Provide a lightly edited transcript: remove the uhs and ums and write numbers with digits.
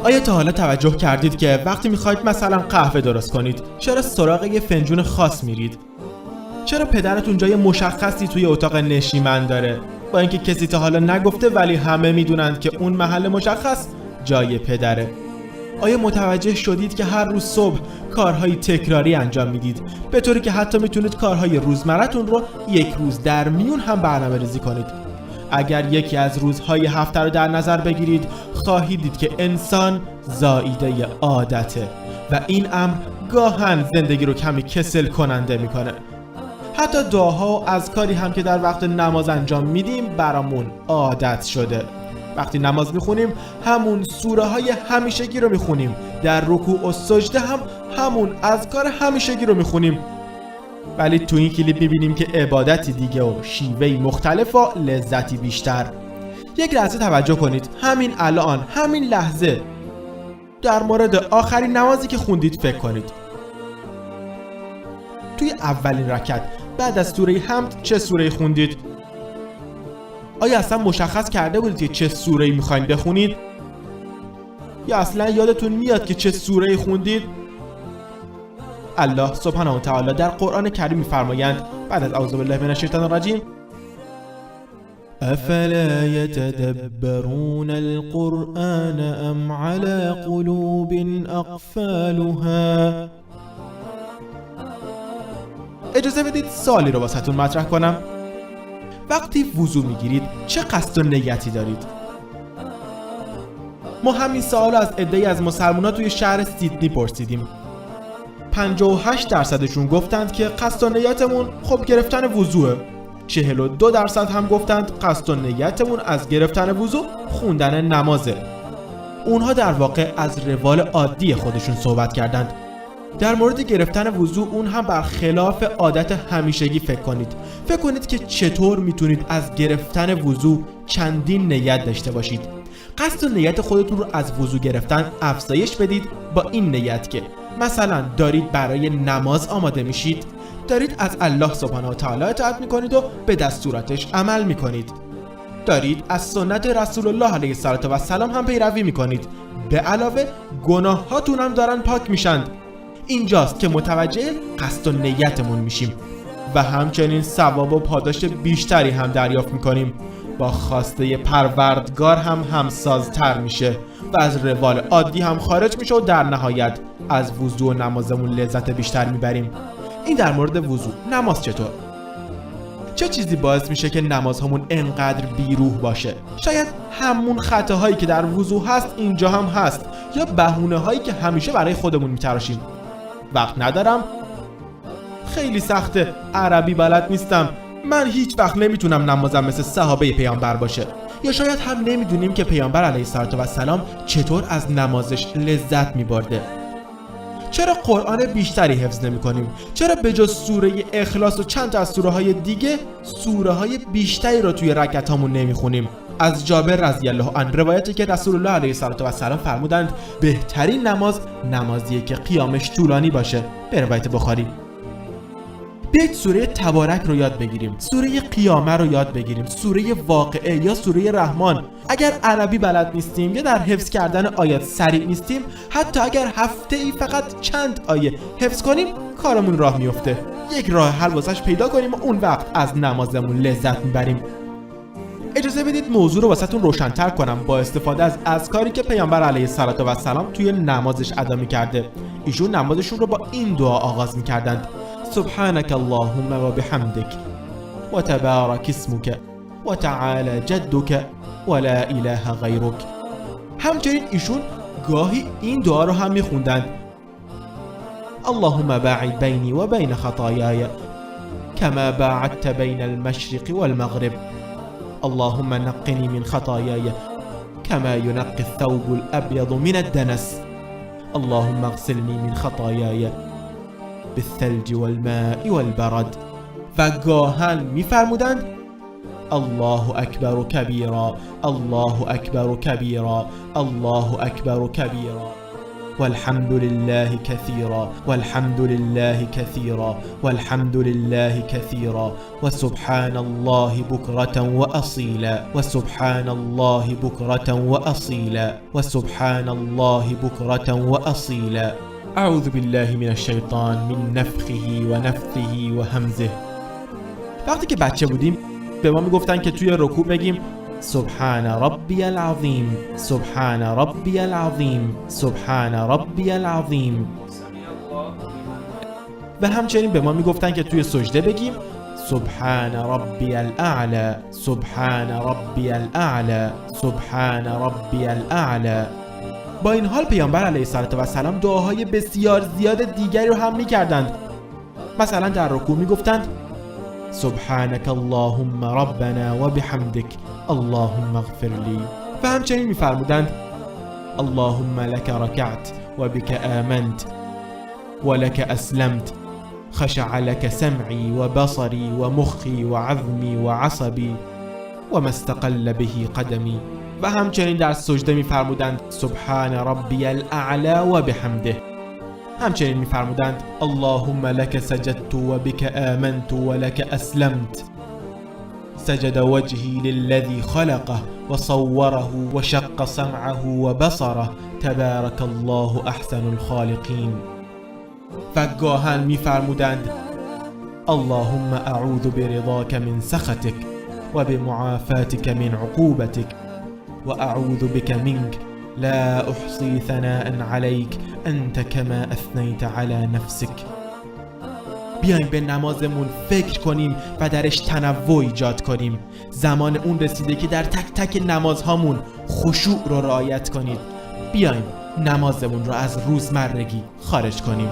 آیا تا حالا توجه کردید که وقتی میخواید مثلا قهوه درست کنید چرا سراغ یه فنجون خاص میرید؟ چرا پدرتون جای مشخصی توی اتاق نشیمن داره؟ با اینکه کسی تا حالا نگفته ولی همه میدونند که اون محل مشخص جای پدره. آیا متوجه شدید که هر روز صبح کارهای تکراری انجام میدید به طوری که حتی میتونید کارهای روزمرتون رو یک روز در میون هم برنامه‌ریزی کنید؟ اگر یکی از روزهای هفته رو در نظر بگیرید خواهید دید که انسان زائیده عادته و این امر گاهن زندگی رو کمی کسل کننده میکنه. حتی دعاها و اذکاری هم که در وقت نماز انجام میدیم برامون عادت شده. وقتی نماز میخونیم همون سوره های همیشگی رو میخونیم، در رکوع و سجده هم همون اذکار همیشگی رو میخونیم، ولی تو این کلیپ میبینیم که عبادتی دیگه و شیوهی مختلف و لذتی بیشتر. یک لحظه توجه کنید، همین الان، همین لحظه در مورد آخرین نمازی که خوندید فکر کنید. توی اولین رکعت بعد از سوره حمد چه سوره‌ای خوندید؟ آیا اصلا مشخص کرده بودید که چه سوره‌ای میخواین بخونید؟ یا اصلا یادتون میاد که چه سوره‌ای خوندید؟ الله سبحانه و تعالی در قرآن کریم میفرمایند بعد از اعوذ بالله من الشیطان الرجیم: افلا یتدبرون القرآن ام على قلوب اقفالها. اجازه بدید سوالی رو واسهتون مطرح کنم. وقتی وضو میگیرید چه قصد و نیتی دارید؟ ما همین سوال از عده‌ای از مسلمان‌ها توی شهر سیدنی پرسیدیم. 58% گفتند که قصد و نیتمون خب گرفتن وضوئه. 42% هم گفتند قصد و نیتمون از گرفتن وضو خوندن نمازه. اونها در واقع از روال عادی خودشون صحبت کردند. در مورد گرفتن وضو اون هم برخلاف عادت همیشگی فکر کنید. فکر کنید که چطور میتونید از گرفتن وضو چندین نیت داشته باشید. قصد و نیت خودتون رو از وضو گرفتن افزایش بدید با این نیت که مثلا دارید برای نماز آماده میشید، دارید از الله سبحانه و تعالی اطاعت میکنید و به دستوراتش عمل میکنید، دارید از سنت رسول الله علیه السلام هم پیروی میکنید، به علاوه گناهاتون هم دارن پاک میشن. اینجاست که متوجه قصد و نیتمون میشیم و همچنین ثواب و پاداش بیشتری هم دریافت میکنیم. با خواسته پروردگار هم همسازتر میشه و از روال عادی هم خارج میشه و در نهایت از وضو و نمازمون لذت بیشتر میبریم. این در مورد وضو. نماز چطور؟ چه چیزی باعث میشه که نمازهامون انقدر بیروح باشه؟ شاید همون خطاهایی که در وضو هست اینجا هم هست، یا بهونه هایی که همیشه برای خودمون میتراشیم. وقت ندارم، خیلی سخته، عربی بلد نیستم، من هیچ وقت نمیتونم نمازم مثل صحابه پیامبر باشه. یا شاید هم نمیدونیم که پیامبر علیه السلام چطور از نمازش لذت میبرده. چرا قرآن بیشتری حفظ نمی کنیم؟ چرا به جز سوره اخلاص و چند تا از سوره های دیگه سوره های بیشتری رو توی رکعتامون نمیخونیم؟ از جابر رضی الله عنه روایتی که رسول الله علیه السلام فرمودند بهترین نماز نمازیه که قیامش طولانی باشه، به روایت بخاری. بیایید سوره تبارک رو یاد بگیریم، سوره قیامه رو یاد بگیریم، سوره واقعه یا سوره رحمان. اگر عربی بلد نیستیم یا در حفظ کردن آیات سریع نیستیم، حتی اگر هفته ای فقط چند آیه حفظ کنیم کارمون راه میفته. یک راه حل واسش پیدا کنیم و اون وقت از نمازمون لذت میبریم. اجازه بدید موضوع رو واسهتون روشن‌تر کنم با استفاده از اذکاری که پیامبر علیه السلام توی نمازش ادا می‌کرده. ایشون نمازشون رو با این دعا آغاز می‌کردند: سبحانك اللهم و بحمدك و تبارک اسمك و تعالی جدك و لا اله غیرک. همچنین ایشون گاهی این دعا رو هم می‌خوندند: اللهم باعد بینی و بین خطایای كما باعدت بین المشرق والمغرب. اللهم نقني من خطاياي كما ينقي الثوب الأبيض من الدنس. اللهم اغسلني من خطاياي بالثلج والماء والبرد. و گاهن میفرمودند: الله اکبر کبیرا، الله اکبر کبیرا، الله اکبر کبیرا. والحمد لله كثيرا والحمد لله كثيرا والحمد لله كثيرا وسبحان الله بكرة وأصيلا وسبحان الله بكرة وأصيلا وسبحان الله بكرة وأصيلا. اعوذ بالله من الشیطان من نفخه و نفثه و همزه. وقتی که بچه بودیم به ما میگفتن که توی رکوع بگیم سبحان ربی العظیم سبحان ربی العظیم سبحان ربی العظیم، و همچنین به ما میگفتن که توی سجده بگیم سبحان ربی الاعلى سبحان ربی الاعلى سبحان ربی الاعلى. با این حال پیامبر علیه السلام دعاهای بسیار زیاد دیگری رو هم میکردند. مثلا در رکوع میگفتند سبحانك اللهم ربنا و بحمدك اللهم اغفر لی، و همچنین میفرمودند اللهم لك ركعت و بك آمنت و لك اسلمت خشع لك سمعي و بصري و مخي و عظمي و عصبي و ما استقل به قدمی. و همچنین در سجده میفرمودند سبحان ربی الاعلى و بحمده. همچنین میفرمودند اللهم لك سجدت و بك آمنت و لك اسلمت سجد وجهي للذي خلقه و صوره و شق سمعه و بصره تبارك الله احسن الخالقین. و گاهن میفرمودند اللهم اعوذ برضاك من سخطك و بمعافاتك من عقوبتك و اعوذ بك منك لا احصي ثناء عليك انت كما اثنيت على نفسك. بیایم به نمازمون فکر کنیم و درش تنوع ایجاد کنیم. زمان اون رسیده که در تک تک نمازهامون خشوع رو رعایت کنید. بیایم نمازمون رو از روزمرگی خارج کنیم.